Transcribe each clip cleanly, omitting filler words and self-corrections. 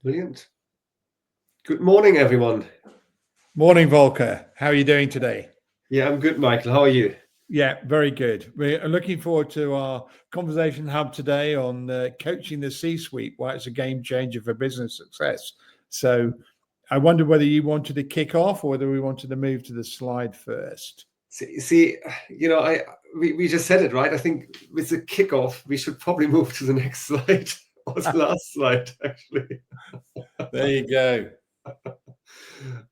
Brilliant. Good morning, everyone. Morning, Volker. How are you doing today? Yeah, I'm good, Michael. How are you? Yeah, very good. We're looking forward to our conversation hub today on coaching the C-suite, why it's a game changer for business success. So I wonder whether you wanted to kick off or whether we wanted to move to the slide first. See, we just said it, right? I think with the kickoff, we should probably move to the next slide or the last slide, actually. There you go.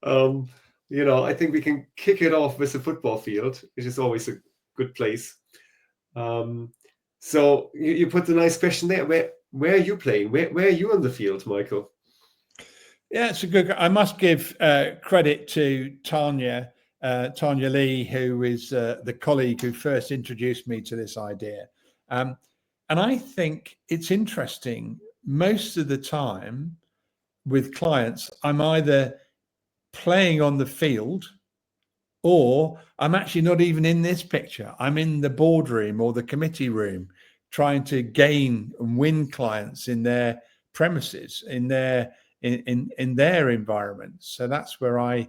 I think we can kick it off with the football field, which is always a good place. So you put the nice question there. Where are you playing? Where are you on the field, Michael? Yeah, it's a good. I must give credit to Tanya Lee, who is the colleague who first introduced me to this idea. And I think it's interesting. Most of the time with clients, I'm either playing on the field or I'm actually not even in this picture. I'm in the boardroom or the committee room trying to gain and win clients in their premises, in their environment. So that's where I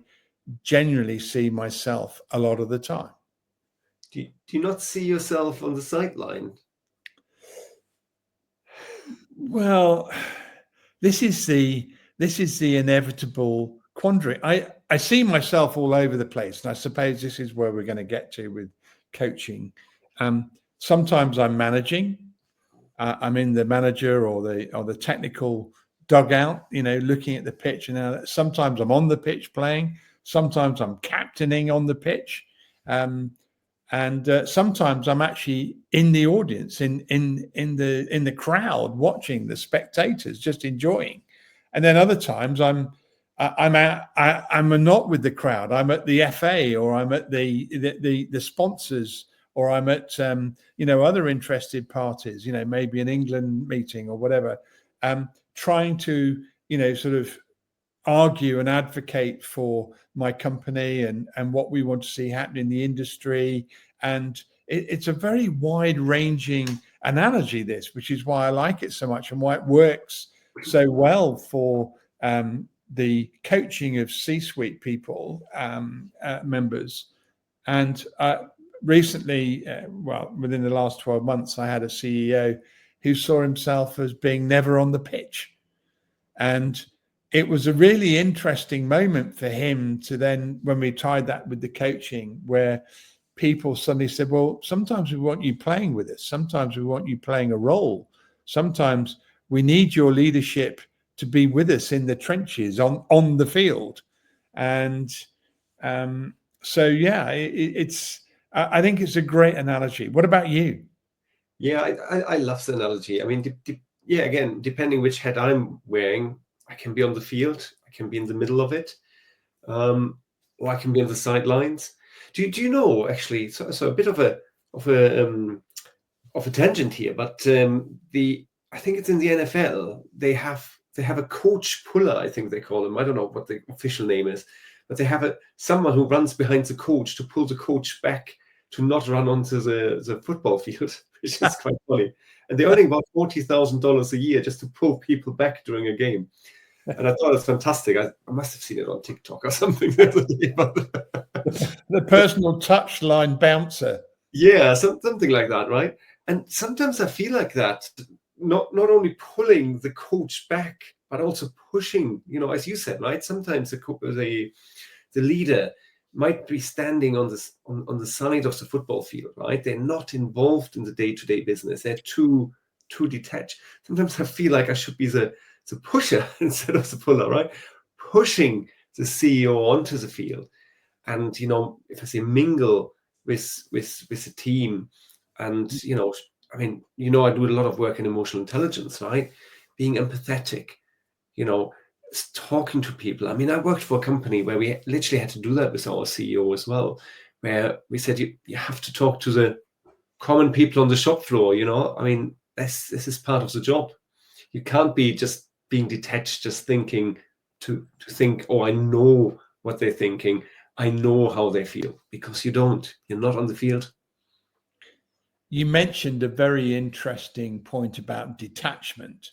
genuinely see myself a lot of the time. Do you not see yourself on the sideline? Well, this is the inevitable quandary. I see myself all over the place, and I suppose this is where we're going to get to with coaching. Sometimes I'm managing. I'm in the manager or the technical dugout, looking at the pitch. And sometimes I'm on the pitch playing. Sometimes I'm captaining on the pitch. And sometimes I'm actually in the audience, in the crowd, watching the spectators, just enjoying. And then other times I'm not with the crowd. I'm at the FA, or I'm at the sponsors, or I'm at other interested parties. Maybe an England meeting or whatever. Trying to sort of argue and advocate for my company and what we want to see happen in the industry. And it's a very wide-ranging analogy, this, which is why I like it so much and why it works so well for the coaching of C-suite people, members. And recently, within the last 12 months, I had a CEO who saw himself as being never on the pitch. And it was a really interesting moment for him to then, when we tied that with the coaching, where people suddenly said, well, sometimes we want you playing with us. Sometimes we want you playing a role. Sometimes we need your leadership to be with us in the trenches on the field. And I think it's a great analogy. What about you? Yeah, I love the analogy. I mean, again, depending which hat I'm wearing, I can be on the field, I can be in the middle of it, or I can be on the sidelines. Do you know, actually? So a bit of a tangent here, but I think it's in the NFL. They have a coach puller. I think they call him. I don't know what the official name is, but they have someone who runs behind the coach to pull the coach back to not run onto the football field, which is quite funny. And they're earning about $40,000 a year just to pull people back during a game. And I thought it was fantastic. I must have seen it on TikTok or something the other day. The personal touchline bouncer. Yeah, something like that, right? And sometimes I feel like that, not only pulling the coach back, but also pushing, as you said, right? Sometimes the leader might be standing on the side of the football field, right? They're not involved in the day-to-day business. They're too detached. Sometimes I feel like I should be the pusher instead of the puller, right? Pushing the CEO onto the field. And, if I say mingle with the team, and, I mean, I do a lot of work in emotional intelligence, right? Being empathetic, talking to people. I mean, I worked for a company where we literally had to do that with our CEO as well, where we said you have to talk to the common people on the shop floor. I mean, this is part of the job. You can't be just being detached, just thinking to think, oh, I know what they're thinking, I know how they feel, because you don't. You're not on the field. You mentioned a very interesting point about detachment.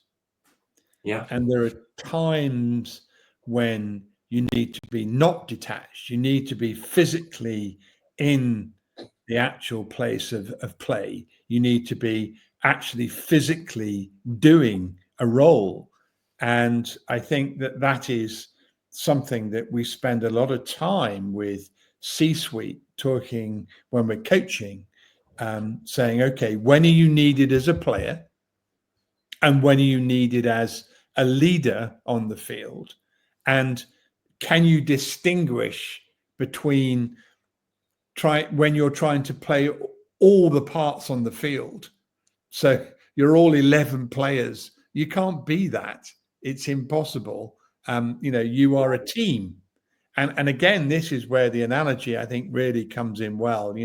Yeah. And there are times when you need to be not detached. You need to be physically in the actual place of play. You need to be actually physically doing a role. And I think that that is something that we spend a lot of time with C-suite talking when we're coaching, saying, okay, when are you needed as a player? And when are you needed as a leader on the field? And can you distinguish between when you're trying to play all the parts on the field? So you're all 11 players. You can't be that. It's impossible. You are a team. And again, this is where the analogy, I think, really comes in well.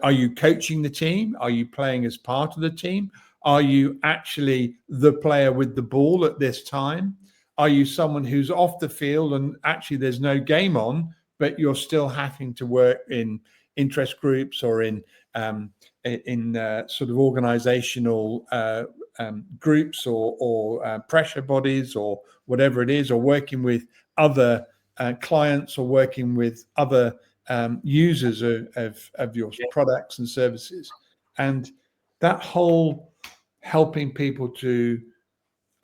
Are you coaching the team? Are you playing as part of the team? Are you actually the player with the ball at this time? Are you someone who's off the field and actually there's no game on, but you're still having to work in interest groups or in sort of organizational groups or pressure bodies or whatever it is, or working with other clients or working with other users of your products and services? And that whole helping people to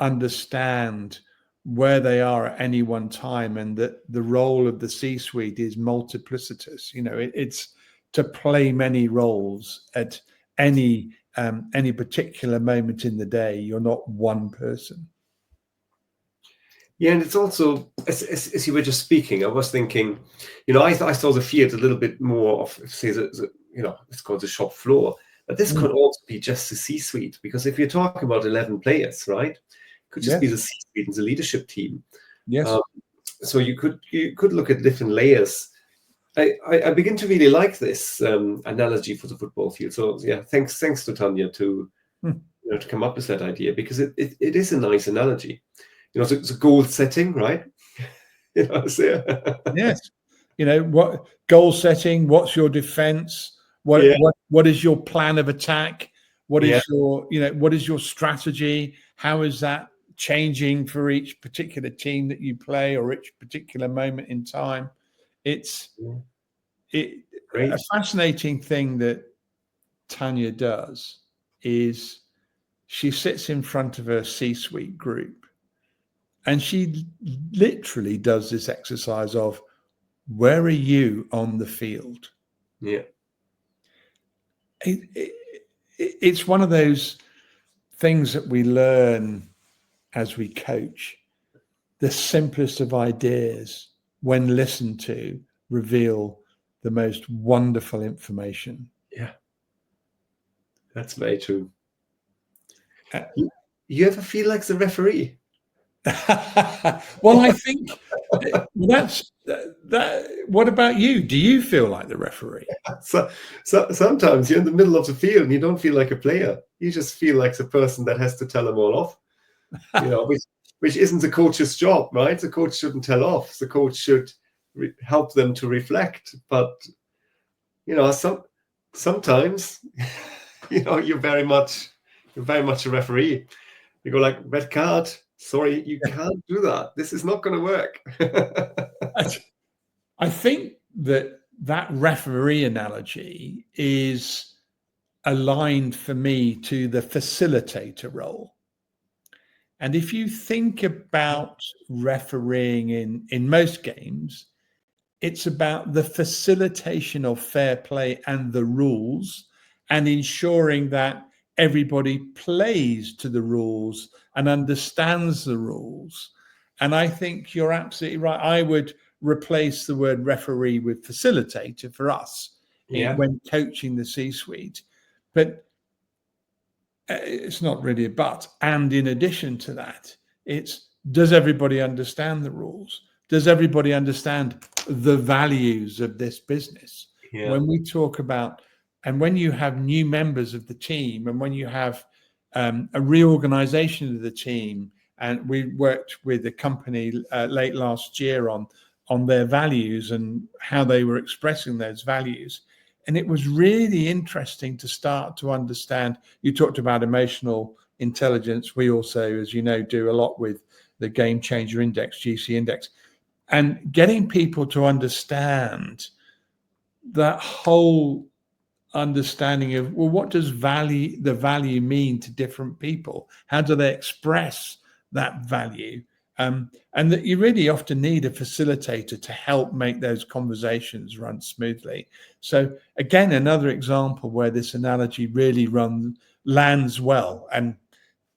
understand where they are at any one time, and that the role of the C-suite is multiplicitous. It's to play many roles at any particular moment in the day. You're not one person. Yeah, and it's also, as you were just speaking, I was thinking, I saw the field a little bit more of, say, it's called the shop floor, but this could also be just the C-suite, because if you're talking about 11 players, right, it could just be the C-suite and the leadership team. Yes. So you could look at different layers. I begin to really like this analogy for the football field. So yeah, thanks to Tanya to come up with that idea, because it is a nice analogy. It's a goal setting, right? Yes. What goal setting? What's your defense? What is your plan of attack? What is your strategy? How is that changing for each particular team that you play or each particular moment in time? It's a fascinating thing that Tanya does is she sits in front of her C-suite group, and she literally does this exercise of, where are you on the field? Yeah. It's one of those things that we learn as we coach. The simplest of ideas, when listened to, reveal the most wonderful information. Yeah. That's very true. You ever feel like the referee? Well, I think that's that. What about you? Do you feel like the referee? So sometimes you're in the middle of the field and you don't feel like a player. You just feel like the person that has to tell them all off. Which isn't the coach's job, right? The coach shouldn't tell off. The coach should help them to reflect. But sometimes you're very much a referee. You go like, red card. Sorry, you can't do that. This is not going to work. I think that referee analogy is aligned for me to the facilitator role. And if you think about refereeing in most games, it's about the facilitation of fair play and the rules, and ensuring that everybody plays to the rules and understands the rules. And I think you're absolutely right. I would replace the word referee with facilitator for us when coaching the C-suite. But it's not really a but. And in addition to that, it's, does everybody understand the rules? Does everybody understand the values of this business? Yeah. When we talk about, and when you have new members of the team, and when you have a reorganization of the team, and we worked with a company late last year on their values and how they were expressing those values. And it was really interesting to start to understand. You talked about emotional intelligence. We also, as you know, do a lot with the Game Changer Index, GC Index, and getting people to understand that whole understanding of, well, what does the value mean to different people? How do they express that value? And that you really often need a facilitator to help make those conversations run smoothly. So again, another example where this analogy really lands well. And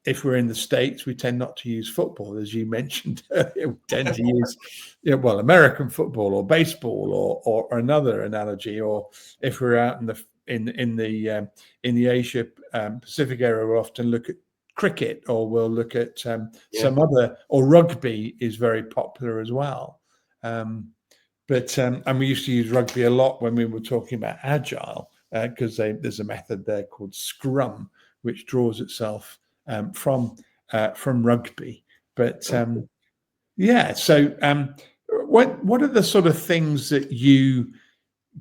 if we're in the States, we tend not to use football, as you mentioned earlier. We tend to use, well, American football or baseball or another analogy. Or if we're out in the Asia Pacific area, we'll often look at cricket, or we'll look at some other, or rugby is very popular as well. And we used to use rugby a lot when we were talking about agile, because there's a method there called Scrum, which draws itself from rugby. But yeah, so what are the sort of things that you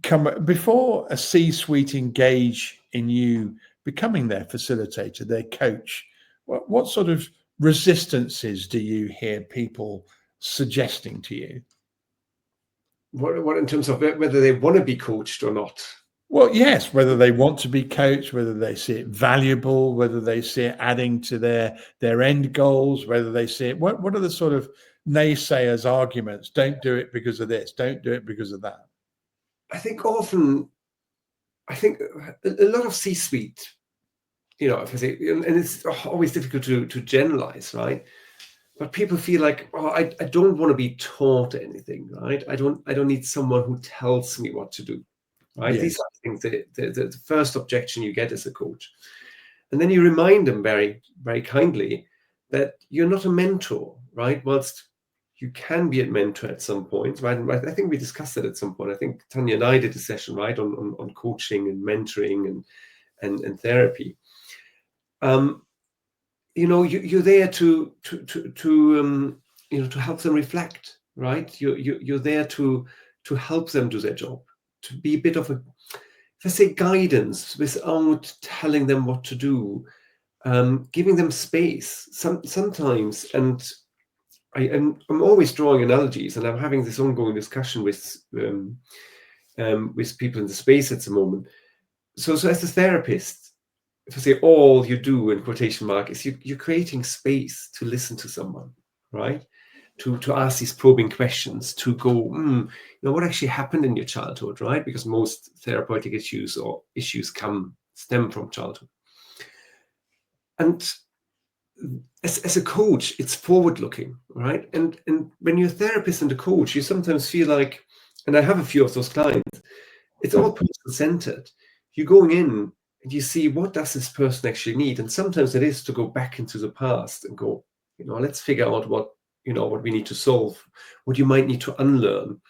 come before a C-suite engage in you becoming their facilitator, their coach? What sort of resistances do you hear people suggesting to you? What in terms of whether they want to be coached or not? Well, yes, whether they want to be coached, whether they see it valuable, whether they see it adding to their end goals, whether they see it. What are the sort of naysayers' arguments? Don't do it because of this. Don't do it because of that. I think often, a lot of C-suite, if I say, and it's always difficult to generalize, right? But people feel like, oh, I don't want to be taught anything, right? I don't need someone who tells me what to do. Right? Yes. These are things the first objection you get as a coach. And then you remind them very, very kindly that you're not a mentor, right? Whilst you can be a mentor at some point, right? And I think we discussed that at some point. I think Tanya and I did a session, right, on coaching and mentoring and therapy. You're there to help them reflect, right? You're there to help them do their job, to be a bit of a, let's say, guidance without telling them what to do, giving them space. Sometimes, and I'm always drawing analogies, and I'm having this ongoing discussion with people in the space at the moment. So as a therapist, if I say all you do in quotation mark is you're creating space to listen to someone, right? To ask these probing questions, to go, what actually happened in your childhood, right? Because most therapeutic issues stem from childhood. And as a coach, it's forward-looking, right? And when you're a therapist and a coach, you sometimes feel like, and I have a few of those clients, it's all person-centered. You're going in and you see, what does this person actually need? And sometimes it is to go back into the past and go, let's figure out what we need to solve, what you might need to unlearn.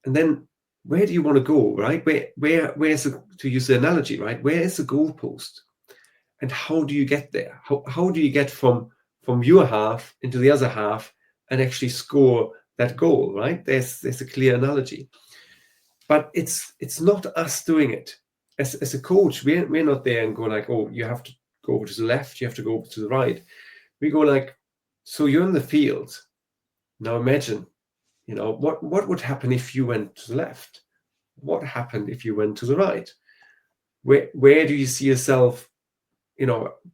And then where do you want to go, right? Where's to use the analogy, right? Where is the goalpost? And how do you get there? How do you get from your half into the other half and actually score that goal, right? There's a clear analogy. But it's not us doing it. As a coach, we're not there and go like, oh, you have to go over to the left, you have to go over to the right. We go like, so you're in the field. Now imagine, what would happen if you went to the left? What happened if you went to the right? Where do you see yourself,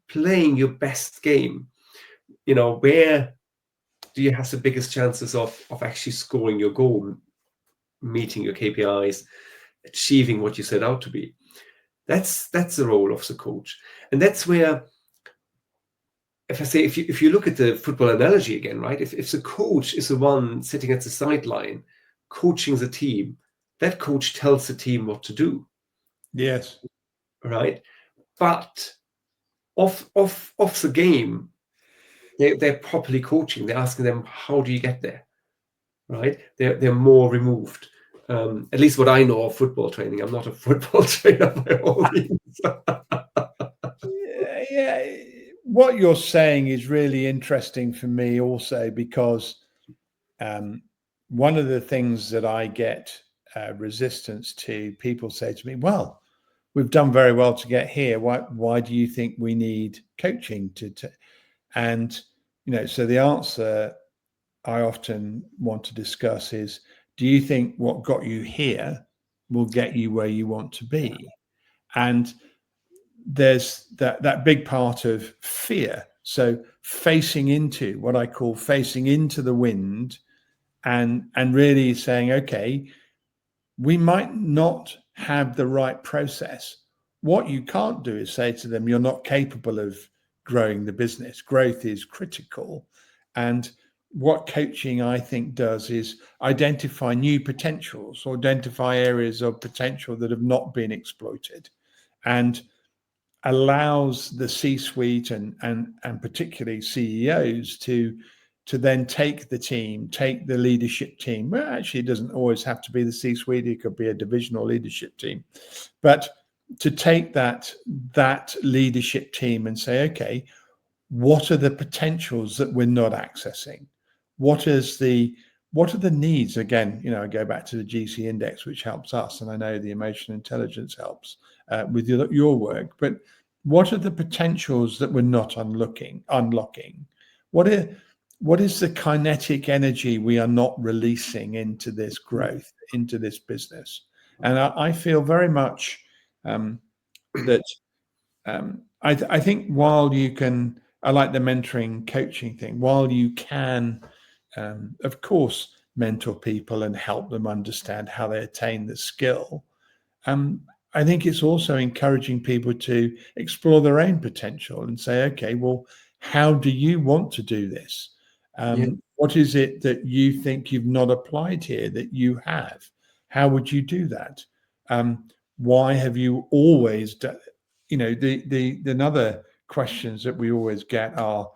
playing your best game? Where do you have the biggest chances of actually scoring your goal, meeting your KPIs, achieving what you set out to be? That's the role of the coach. And that's where, if I say, if you look at the football analogy again, right? If the coach is the one sitting at the sideline coaching the team, that coach tells the team what to do. Yes. Right. But off the game, they're properly coaching. They're asking them, how do you get there? Right. They're more removed. At least what I know of football training. I'm not a football trainer by all means. Yeah. What you're saying is really interesting for me also, because one of the things that I get resistance to, people say to me, well, we've done very well to get here. Why do you think we need coaching to and so the answer I often want to discuss is, do you think what got you here will get you where you want to be? And there's that big part of fear. So facing into what I call facing into the wind, and really saying, okay, we might not have the right process. What you can't do is say to them, you're not capable of growing the business. Growth is critical. And what coaching, I think, does is identify new potentials, or identify areas of potential that have not been exploited, and allows the C-suite and particularly CEOs to then take the leadership team. Well, actually, it doesn't always have to be the C-suite. It could be a divisional leadership team, but to take that leadership team and say, okay, what are the potentials that we're not accessing? What are the needs? Again, I go back to the GC index, which helps us, and I know the emotional intelligence helps with your work. But what are the potentials that we're not unlocking? What is the kinetic energy we are not releasing into this growth, into this business? And I feel very much that I think while you can, I like the mentoring coaching thing, while you can, of course, mentor people and help them understand how they attain the skill, I think it's also encouraging people to explore their own potential and say, okay, well, how do you want to do this? What is it that you think you've not applied here that you have? How would you do that? Why have you always done? The another questions that we always get are,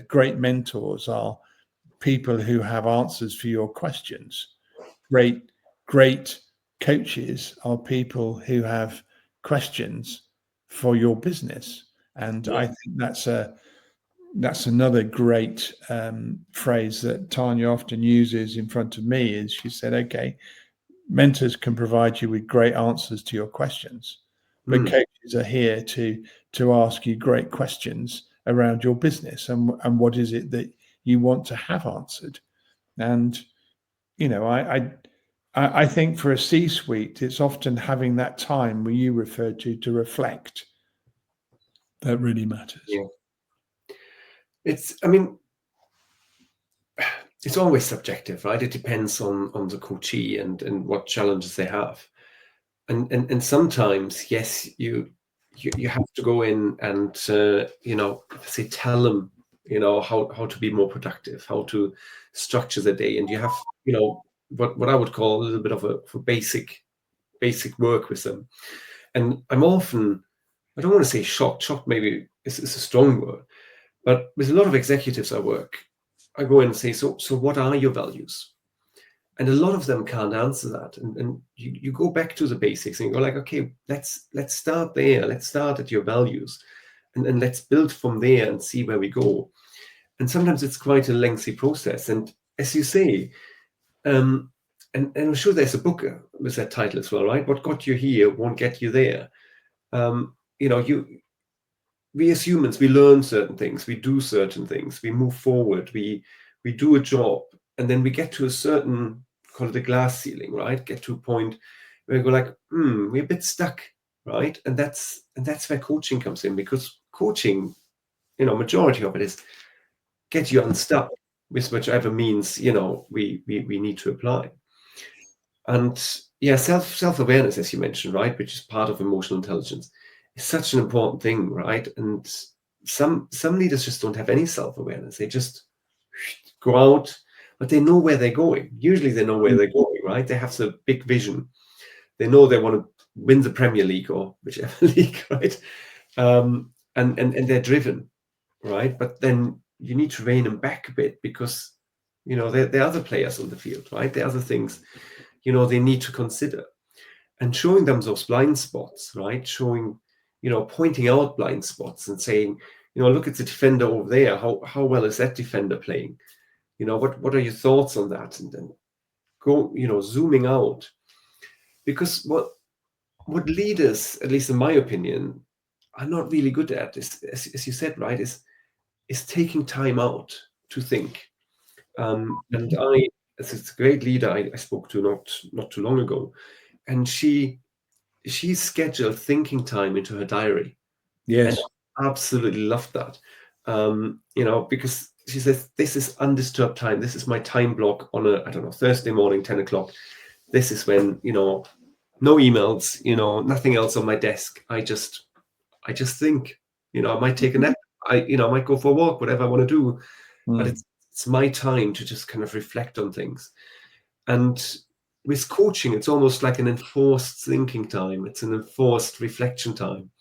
great mentors are people who have answers for your questions. Great coaches are people who have questions for your business. And I think that's another great phrase that Tanya often uses in front of me. Is she said, okay, mentors can provide you with great answers to your questions, but coaches are here to ask you great questions around your business and what is it that you want to have answered. And I think for a C-suite, it's often having that time where you referred to reflect that really matters. Yeah. It's always subjective, right? It depends on the coachee and what challenges they have. And sometimes, yes, you have to go in and say, tell them, how to be more productive, how to structure the day. And you have, what I would call a little bit of a basic work with them. And I'm often, I don't want to say shocked maybe is a strong word, but with a lot of executives I work, I go in and say, so what are your values? And a lot of them can't answer that. And you go back to the basics and you go like, okay, let's start there. Let's start at your values and let's build from there and see where we go. And sometimes it's quite a lengthy process. And as you say, and I'm sure there's a book with that title as well, right? What got you here won't get you there. We as humans, we learn certain things, we do certain things, we move forward, we do a job, and then we get to a certain, call it a glass ceiling, right? Get to a point where we go like, we're a bit stuck, right? And that's where coaching comes in, because coaching, majority of it is get you unstuck with whichever means, we need to apply. And yeah, self-awareness, as you mentioned, right, which is part of emotional intelligence, is such an important thing, right? And some leaders just don't have any self-awareness. They just go out, but they know where they're going. Usually they know where they're going, right? They have the big vision. They know they want to win the Premier League or whichever league, right? And they're driven, right? But then you need to rein them back a bit, because there are other players on the field, right? There are other things they need to consider, and showing them those blind spots, right? Showing, pointing out blind spots and saying, look at the defender over there. How well is that defender playing? What are your thoughts on that? And then go, zooming out, because what leaders, at least in my opinion, are not really good at is, as you said, right, is taking time out to think. And this is a great leader I spoke to not too long ago, and she scheduled thinking time into her diary, and Yes. I absolutely loved that. Because she says this is undisturbed time. This is my time block on a, I don't know, Thursday morning, 10 o'clock. This is when, no emails, nothing else on my desk. I just think, I might take a nap. I might go for a walk, whatever I want to do. But Mm. it's my time to just kind of reflect on things. And with coaching, it's almost like an enforced thinking time. It's an enforced reflection time,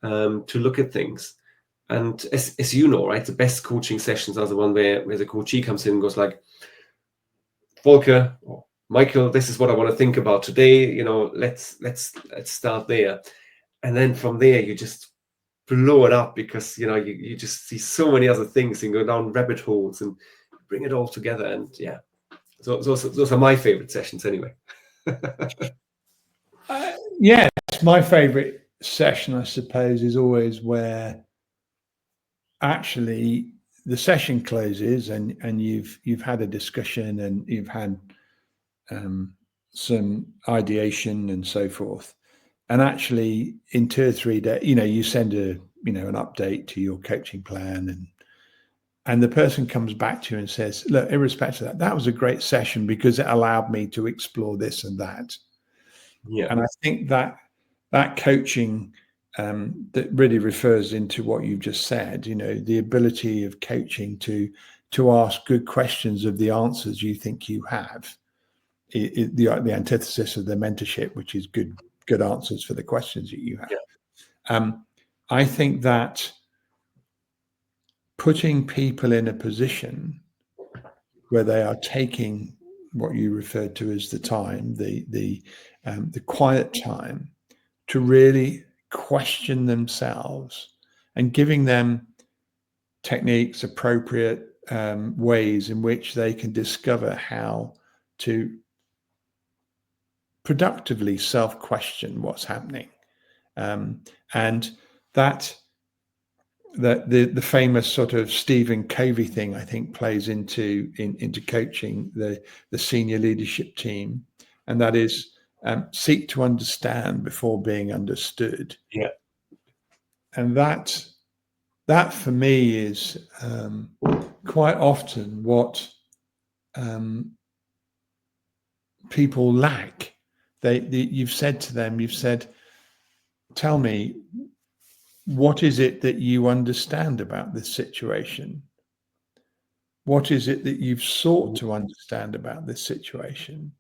to look at things. And as you know, right, the best coaching sessions are the one where the coachee comes in and goes like, Volker or Michael, this is what I want to think about today. Let's start there. And then from there, you just blow it up because, you just see so many other things and go down rabbit holes and bring it all together. And yeah, so those are my favorite sessions anyway. Yes, my favorite session, I suppose, is always where actually the session closes and you've had a discussion and you've had some ideation and so forth, and actually in 2 or 3 days, you send an update to your coaching plan, and the person comes back to you and says, look, irrespective of that, that was a great session because it allowed me to explore this and that. Yeah. And I think that coaching, that really refers into what you've just said, the ability of coaching to ask good questions of the answers you think you have, the antithesis of the mentorship, which is good answers for the questions that you have. Yeah. I think that putting people in a position where they are taking what you referred to as the time, the quiet time, to really question themselves and giving them techniques, appropriate ways in which they can discover how to productively self-question what's happening, and that the famous sort of Stephen Covey thing, I think, plays into coaching the senior leadership team, and that is seek to understand before being understood. Yeah. And that for me is quite often what people lack. You've said to them, tell me, what is it that you understand about this situation? What is it that you've sought to understand about this situation?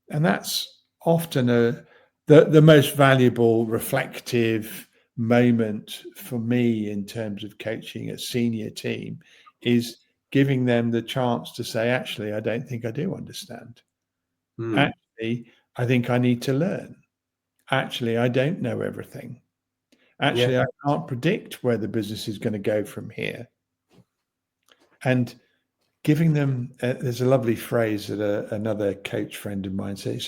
And that's often the most valuable reflective moment for me in terms of coaching a senior team, is giving them the chance to say, actually, I don't think I do understand. Actually, I think I need to learn. Actually, I don't know everything. Actually, Yeah. I can't predict where the business is going to go from here. And giving them, there's a lovely phrase that another coach friend of mine say,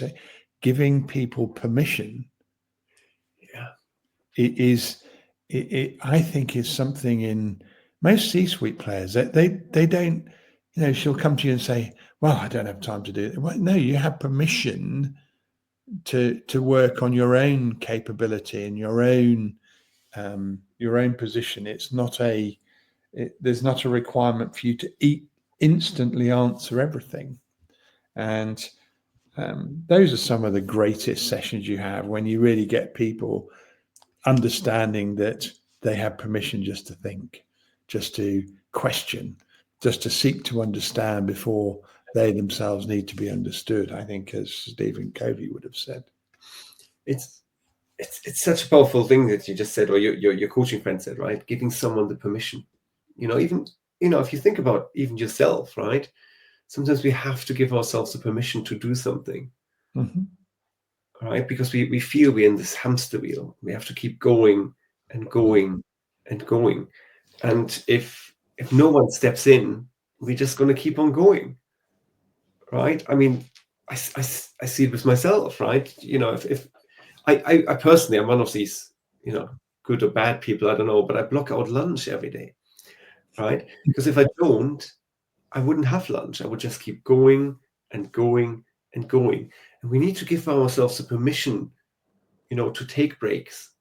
giving people permission. Yeah. I think is something in most C-suite players that they don't, she'll come to you and say, well, I don't have time to do it. Well, no, you have permission to work on your own capability and your own position. It's not there's not a requirement for you to instantly answer everything. And those are some of the greatest sessions you have, when you really get people understanding that they have permission just to think, just to question, just to seek to understand before they themselves need to be understood, I think, as Stephen Covey would have said. It's such a powerful thing that you just said, or your coaching friend said, right? Giving someone the permission. Even if you think about even yourself, right? Sometimes we have to give ourselves the permission to do something, right? Because we feel we're in this hamster wheel. We have to keep going and going and going. And if no one steps in, we're just going to keep on going, right? I mean, I see it with myself, right? If I personally, I'm one of these, good or bad people, I don't know, but I block out lunch every day, right? Because if I don't, I wouldn't have lunch. I would just keep going and going and going. And we need to give ourselves the permission, to take breaks.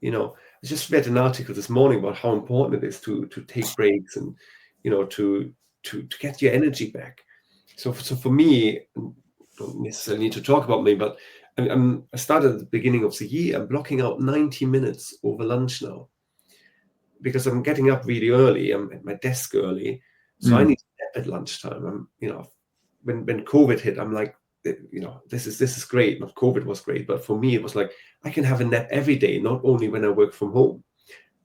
I just read an article this morning about how important it is to take breaks and, to get your energy back. So for me, don't necessarily need to talk about me, but I started at the beginning of the year. I'm blocking out 90 minutes over lunch now because I'm getting up really early. I'm at my desk early, so I need to nap at lunchtime. When COVID hit, I'm like, this is great. Not COVID was great, but for me, it was like I can have a nap every day, not only when I work from home.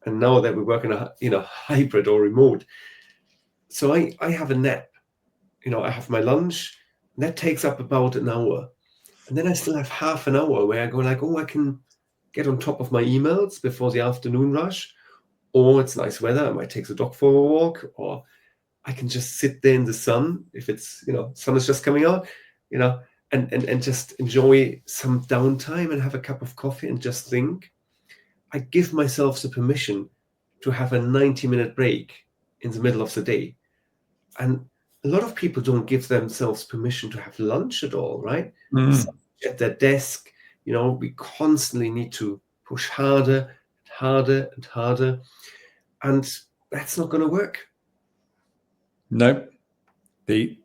And now that we work in a hybrid or remote, so I have a nap. I have my lunch, and that takes up about an hour. And then I still have half an hour where I go like, oh, I can get on top of my emails before the afternoon rush. Or it's nice weather, I might take the dog for a walk, or I can just sit there in the sun if it's, sun is just coming out, and just enjoy some downtime and have a cup of coffee and just think. I give myself the permission to have a 90-minute break in the middle of the day. And a lot of people don't give themselves permission to have lunch at all, right? At their desk, we constantly need to push harder and harder and harder. And that's not going to work. No. The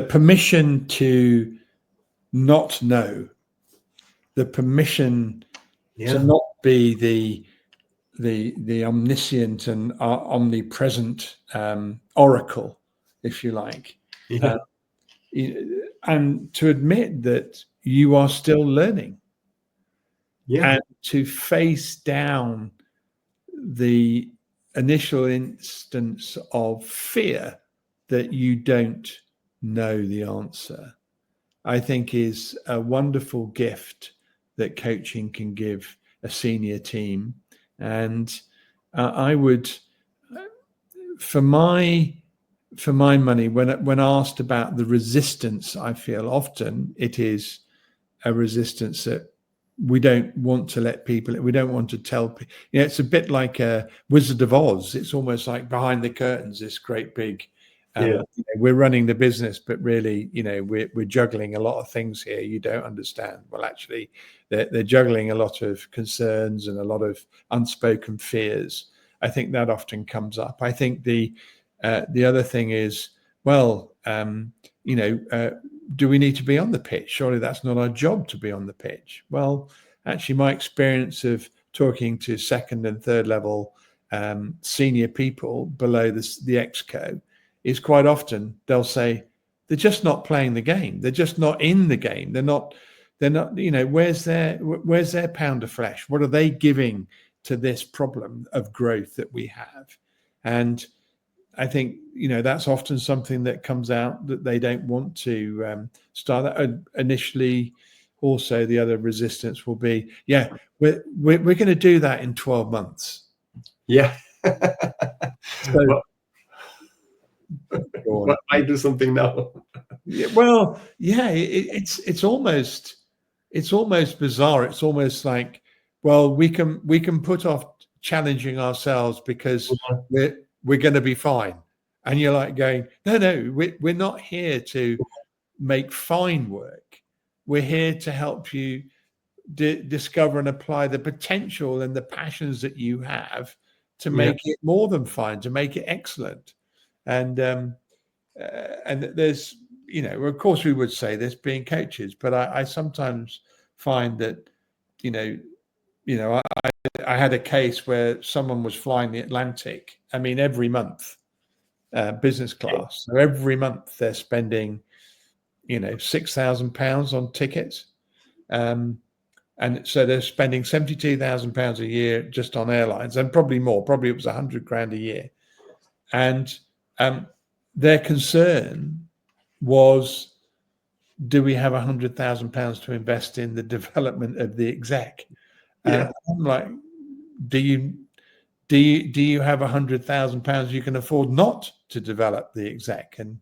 permission to not know, the permission to not be the omniscient and omnipresent oracle, if you like, and to admit that you are still learning, and to face down the initial instance of fear that you don't know the answer, I think is a wonderful gift that coaching can give a senior team. And I would, for my money, when asked about the resistance, I feel often it is a resistance that we don't want to let people, we don't want to tell people. It's a bit like a Wizard of Oz. It's almost like behind the curtains, this great big, we're running the business, but really, we're juggling a lot of things here you don't understand. Well, actually, they're juggling a lot of concerns and a lot of unspoken fears. I think that often comes up. I think the other thing is, well, do we need to be on the pitch? Surely that's not our job to be on the pitch. Well, actually, my experience of talking to second and third level senior people below the exco is quite often they'll say they're just not playing the game. They're just not in the game. They're not. Where's their pound of flesh? What are they giving to this problem of growth that we have? And I think, that's often something that comes out, that they don't want to start that initially. Also, the other resistance will be, we're going to do that in 12 months. Yeah. So, I do something now. Well, it's almost bizarre. It's almost like, well, we can put off challenging ourselves because we're going to be fine. And you're like going, no, we're not here to make fine work. We're here to help you discover and apply the potential and the passions that you have to make it more than fine, to make it excellent. And there's, of course we would say this being coaches, but I sometimes find that, I had a case where someone was flying the Atlantic. I mean, every month, business class. So every month they're spending, £6,000 on tickets. And so they're spending £72,000 a year just on airlines, and probably more. Probably it was $100,000 a year. And their concern was, do we have £100,000 to invest in the development of the exec? And I'm like, do you have £100,000 you can afford not to develop the exec? And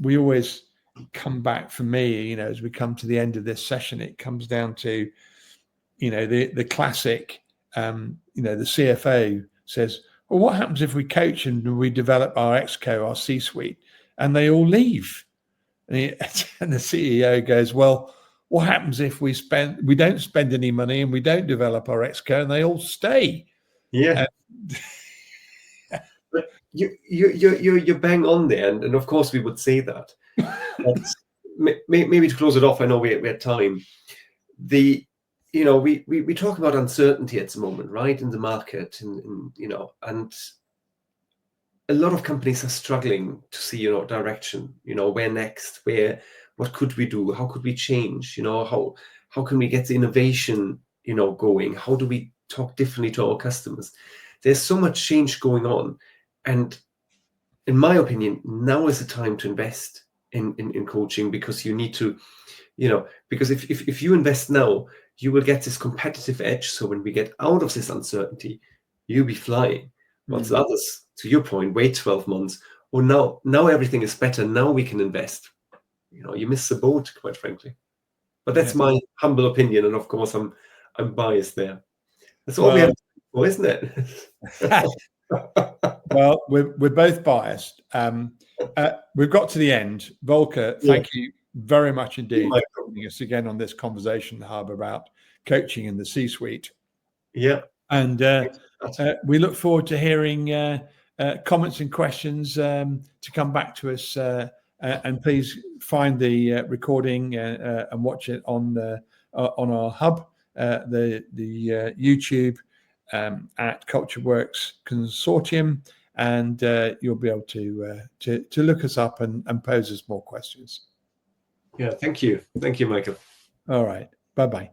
we always come back, for me, as we come to the end of this session, it comes down to, the classic, the CFO says, well, what happens if we coach and we develop our exco, our C-suite, and they all leave? And the CEO goes, well, what happens if we don't spend any money and we don't develop our exco and they all stay? Yeah. But you're bang on there, and of course we would say that. But maybe to close it off, I know we had time. We talk about uncertainty at the moment, right, in the market, and a lot of companies are struggling to see, direction, where next, what could we do? How could we change? How can we get the innovation, going? How do we talk differently to our customers? There's so much change going on. And in my opinion, now is the time to invest in coaching, because you need to, because if you invest now, you will get this competitive edge. So when we get out of this uncertainty, you'll be flying. Whilst others, to your point, wait 12 months. Or now everything is better. Now we can invest. You miss the boat, quite frankly. But that's my humble opinion, and of course I'm biased there. That's all we have to do for, isn't it? Well, we're both biased. We've got to the end. Volker, thank you very much indeed for joining us again on this Conversation Hub about coaching in the C-suite. Yeah. And we look forward to hearing comments and questions to come back to us. And please find the recording and watch it on our hub, the YouTube at CultureWorks Consortium, and you'll be able to look us up and pose us more questions. Yeah, thank you, Michael. All right, bye-bye.